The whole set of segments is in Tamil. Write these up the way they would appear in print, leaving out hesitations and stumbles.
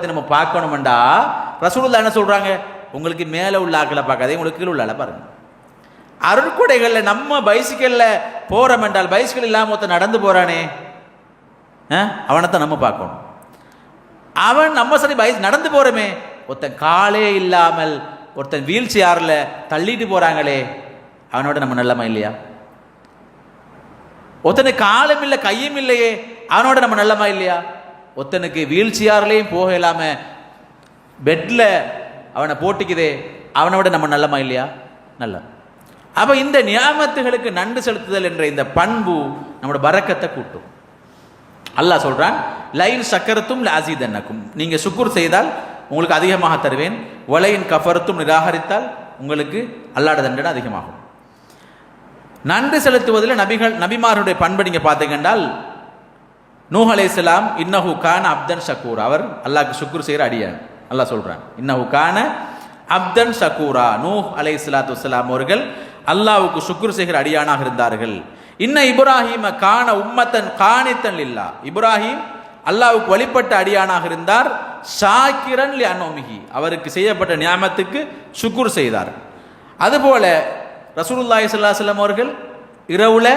நம்ம பார்க்கணும்டா ரசூலுல்லாஹ் என்ன சொல்றாங்க, உங்களுக்கு மேலே உள்ள ஆக்களை பார்க்காதே, உங்களுக்கு கீழே உள்ள பாருங்க. அருட்கொடைகளில் நம்ம பைசிக்கல்ல போறோம் என்றால், பைசிக்கல் இல்லாம ஒருத்தன் நடந்து போறானே, அவனைத்தான் நம்ம பார்க்கணும். அவன் நம்ம சரி நடந்து போறோமே, ஒருத்தன் காலே இல்லாமல் ஒருத்தன் வீல் சேர்ல தள்ளிட்டு போறாங்களே, அவனோட நம்ம நல்லமா இல்லையா? ஒருத்தனுக்கு காலும் இல்லை கையும் இல்லையே, அவனோட நம்ம நல்லமா இல்லையா? ஒருத்தனுக்கு வீல் சேர்லையும் போக இல்லாம பெட்ல அவனை போட்டிக்குதே, அவனோட நம்ம நல்லமா இல்லையா? நல்ல. அப்ப இந்த நியாமத்துகளுக்கு நன்றி செலுத்துதல் என்ற இந்த பண்பு நம்மளோட பரக்கத்தை கூட்டும். அல்லாஹ் சொல்றான், லைன் சக்கரத்தும் லாசிதன்னக்கும், நீங்க சுக்குர் செய்தால் உங்களுக்கு அதிகமாக தருவேன், வலையின் கஃபரத்தும் நிராகரித்தால் உங்களுக்கு அல்லாஹ்வுடைய தண்டனை அதிகமாகும். நன்றி செலுத்துவதில் நபிமாருடைய பண்பை நீங்க பார்த்தீங்கன்றால், நூஹ் அலைஹிஸ்ஸலாம் இன்னஹு கான அப்தன் ஷக்கூரா, அவர் அல்லாஹ்க்கு சுக்குர் செய்கிற அடியான். அல்லாஹ் சொல்றான், இன்னஹு கான அப்தன் ஷக்கூரா, நூஹ் அலைஹிஸ்ஸலாத்து வஸ்ஸலாம் அவர்கள் அல்லாஹ்வுக்கு சுக்குர் செய்கிற அடியானாக இருந்தார்கள். இன்ன இப்ராஹிம கான உம்மத்தன் கானித்தன் லில்லாஹ், இப்ராஹிம் அல்லாஹ்வுக்கு வழிபட்ட அடியானாக இருந்தார். ஷாக்கிரன் லி அன்உமிஹி, அவருக்கு செய்யப்பட்ட நியாமத்துக்கு சுக்குர் செய்தார். அதுபோல ரசூலுல்லாஹி ஸல்லல்லாஹு அலைஹி வஸல்லம் அவர்கள் இரவுல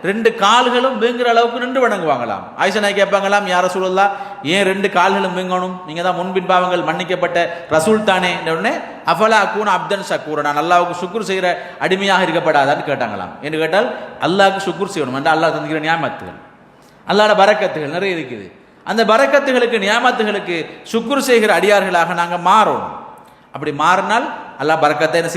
2 கால்களும் வீங்குற அளவுக்கு நின்று வணங்குவாங்களாம். ஆயிஷா நாயகி கேட்பாங்களாம், யா ரசூலுல்லாஹ், ஏன் 2 கால்களும் வீங்கணும்? நீங்க தான் முன்பின் பாவங்கள் மன்னிக்கப்பட்ட ரசூல் தானே. உடனே அஃபலா அகூன அப்தன் ஷக்கூரா, நான் அல்லாஹ்வுக்கு சுக்குர் செய்கிற அடிமையாக இருக்கப்படாதான்னு கேட்டாங்களாம். என்று கேட்டால், அல்லாஹ்வுக்கு சுக்குர் செய்யணும் என்று அல்லாஹ் தந்துக்கிற நியாமத்துகள், அல்லாஹ்வுடைய பரக்கத்துகள் நிறைய இருக்குது. அந்த பரக்கத்துகளுக்கு நியாமத்துகளுக்கு சுக்குர் செய்கிற அடியார்களாக நாங்கள் மாறணும். அப்படி மாறினால் அல்லாஹ் பரக்கத்தை